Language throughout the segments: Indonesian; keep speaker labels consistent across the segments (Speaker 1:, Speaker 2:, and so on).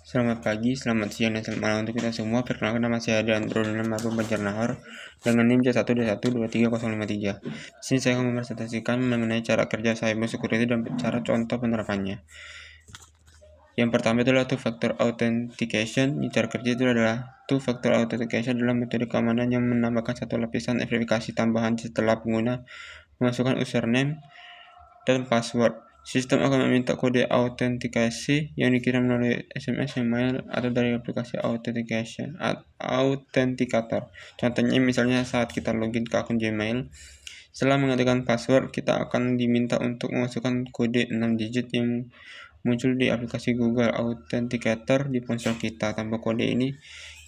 Speaker 1: Selamat pagi, selamat siang, dan selamat malam untuk kita semua. Perkenalkan, nama saya Andro Marhum Banjarnahar dengan NIM J1D12303. Di sini saya akan mempresentasikan mengenai cara kerja cybersecurity dan cara contoh penerapannya. Yang pertama adalah two-factor authentication. Cara kerja itu adalah two-factor authentication adalah metode keamanan yang menambahkan satu lapisan verifikasi tambahan setelah pengguna memasukkan username dan password. Sistem akan meminta kode autentikasi yang dikirim melalui SMS, email, atau dari aplikasi autentikator. Contohnya misalnya saat kita login ke akun Gmail, setelah menggantikan password, kita akan diminta untuk memasukkan kode 6 digit yang muncul di aplikasi Google Authenticator di ponsel kita. Tanpa kode ini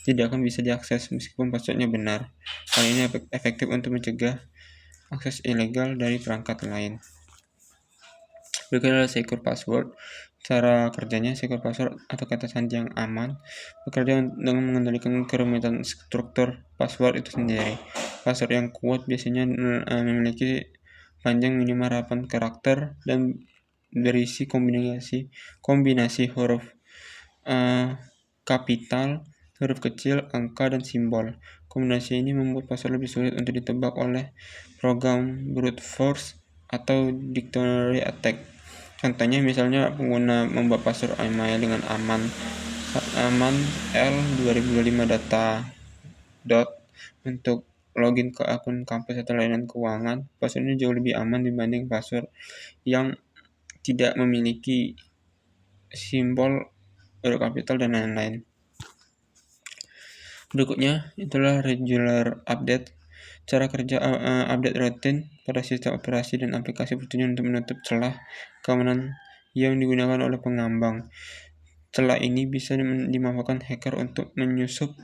Speaker 1: tidak akan bisa diakses meskipun passwordnya benar. Hal ini efektif untuk mencegah akses ilegal dari perangkat lain. Berikutnya adalah secure password. Cara kerjanya, secure password atau kata sandi yang aman bekerja dengan mengendalikan kerumitan struktur password itu sendiri. Password yang kuat biasanya memiliki panjang minimal 8 karakter dan berisi kombinasi huruf kapital, huruf kecil, angka, dan simbol. Kombinasi ini membuat password lebih sulit untuk ditebak oleh program brute force atau dictionary attack. Contohnya misalnya pengguna membuat password email dengan aman L2025 data untuk login ke akun kampus atau layanan keuangan. Password ini jauh lebih aman dibanding password yang tidak memiliki simbol huruf kapital dan lain-lain. Berikutnya itulah regular update. Cara kerja update rutin pada sistem operasi dan aplikasi bertujuan untuk menutup celah keamanan yang digunakan oleh pengambang. Celah ini bisa dimanfaatkan hacker untuk menyusup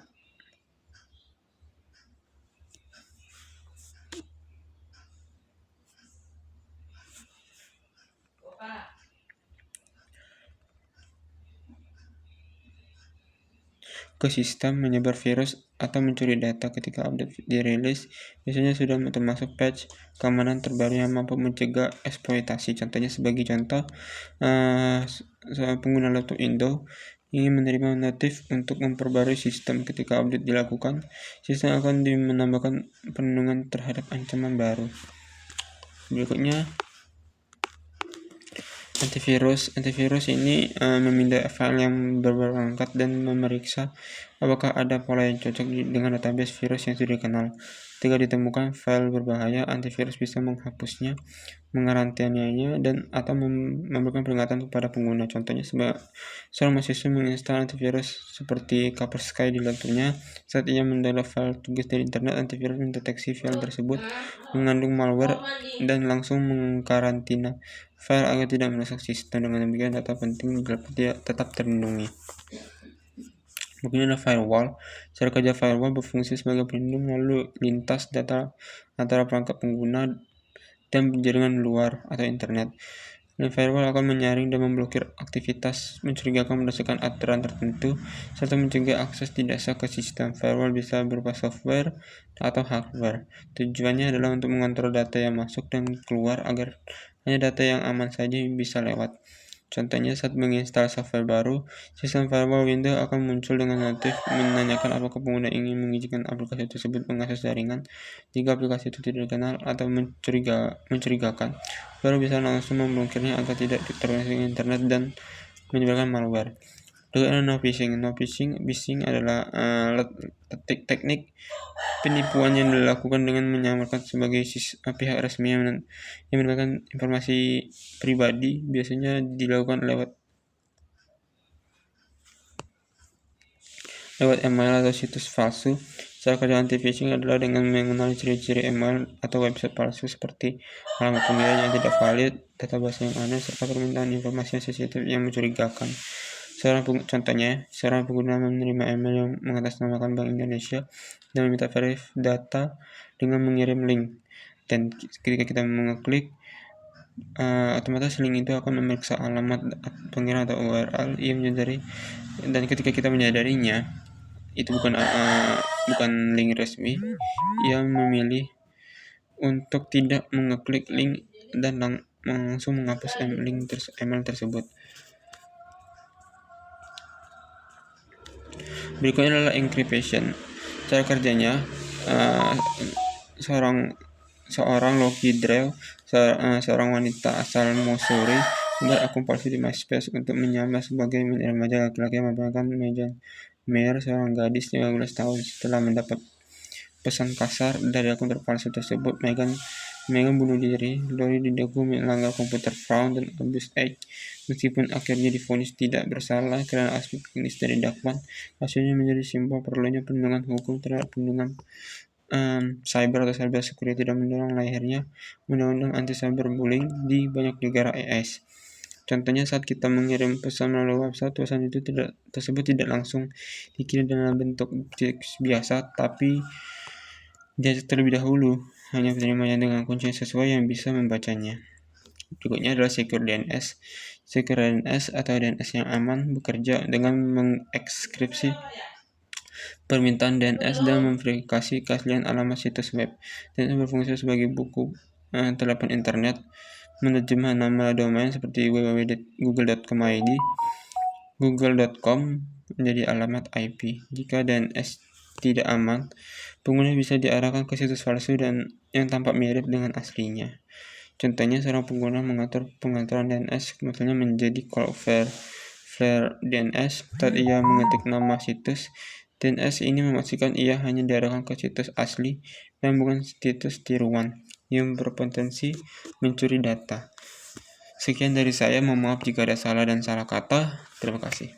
Speaker 1: ke sistem, menyebar virus, atau mencuri data. Ketika update dirilis, biasanya sudah termasuk patch keamanan terbaru yang mampu mencegah eksploitasi. Contohnya, sebagai contoh, pengguna laptop Windows ingin menerima notif untuk memperbarui sistem. Ketika update dilakukan, sistem akan menambahkan perlindungan terhadap ancaman baru. Berikutnya, Antivirus ini memindai file yang berperangkat dan memeriksa apakah ada pola yang cocok dengan database virus yang sudah dikenal. Ketika ditemukan file berbahaya, antivirus bisa menghapusnya, mengarantinanya, dan atau memberikan peringatan kepada pengguna. Contohnya, seorang mahasiswa menginstal antivirus seperti Kaspersky di laptopnya. Saat ia mendownload file tugas dari internet, antivirus mendeteksi file tersebut mengandung malware dan langsung mengkarantina file agar tidak merusak sistem. Dengan demikian, data penting tetap terlindungi. Mungkin ada firewall. Cara kerja firewall berfungsi sebagai pelindung lalu lintas data antara perangkat pengguna dan jaringan luar atau internet. Dan firewall akan menyaring dan memblokir aktivitas mencurigakan berdasarkan aturan tertentu serta mencegah akses tidak sah ke sistem. Firewall bisa berupa software atau hardware. Tujuannya adalah untuk mengontrol data yang masuk dan keluar agar hanya data yang aman saja bisa lewat. Contohnya, saat menginstal software baru, sistem firewall Windows akan muncul dengan notif menanyakan apakah pengguna ingin mengizinkan aplikasi tersebut mengakses jaringan. Jika aplikasi itu tidak dikenal atau mencurigakan, baru bisa langsung memblokirnya agar tidak terkoneksi ke internet dan menyebarkan malware. Berikutnya, no phishing adalah teknik penipuan yang dilakukan dengan menyamarkan sebagai pihak resmi yang memberikan informasi pribadi, biasanya dilakukan lewat email atau situs palsu. Cara kerja anti-phishing adalah dengan mengenali ciri-ciri email atau website palsu seperti alamat panggilan yang tidak valid, data basi yang aneh, serta permintaan informasi yang sensitif yang mencurigakan. Seorang pengguna menerima email yang mengatasnamakan Bank Indonesia dan meminta verify data dengan mengirim link. Dan ketika kita mengeklik, otomatis link itu akan memeriksa alamat panggilan atau URL yang menyadari, dan ketika kita menyadarinya itu bukan link resmi, ia memilih untuk tidak mengeklik link dan langsung menghapus email tersebut. Berikutnya adalah encryption. Cara kerjanya, seorang Loki Drew, seorang wanita asal Missouri, membuat akun palsu di MySpace untuk menyamar sebagai remaja laki-laki yang merupakan Megan Mayer, seorang gadis 15 tahun. Setelah mendapat pesan kasar dari akun palsu tersebut, Megan bunuh diri. Lori didakwa melanggar Computer Fraud dan Abuse Act. Meskipun akhirnya divonis tidak bersalah karena aspek teknis dari dakwaan, kasusnya menjadi simbol perlunya perlindungan hukum terhadap perlindungan cyber atau cyber security dan mendorong lahirnya undang-undang anti cyberbullying di banyak negara AS. Contohnya saat kita mengirim pesan melalui website, pesan itu tersebut tidak langsung dikirim dalam bentuk teks biasa, tapi dia terlebih dahulu hanya menerimanya dengan kunci yang sesuai yang bisa membacanya. Berikutnya adalah Secure DNS. Secure DNS atau DNS yang aman bekerja dengan mengekskripsi permintaan DNS dan memverifikasi keaslian alamat situs web. DNS berfungsi sebagai buku telepon internet, menerjemah nama domain seperti www.google.com ID, google.com menjadi alamat IP. Jika DNS tidak aman, pengguna bisa diarahkan ke situs palsu dan yang tampak mirip dengan aslinya. Contohnya, seorang pengguna mengatur pengaturan DNS, misalnya menjadi Cloudflare DNS. Saat ia mengetik nama situs, DNS ini memastikan ia hanya diarahkan ke situs asli dan bukan situs tiruan yang berpotensi mencuri data. Sekian dari saya, mohon maaf jika ada salah dan salah kata. Terima kasih.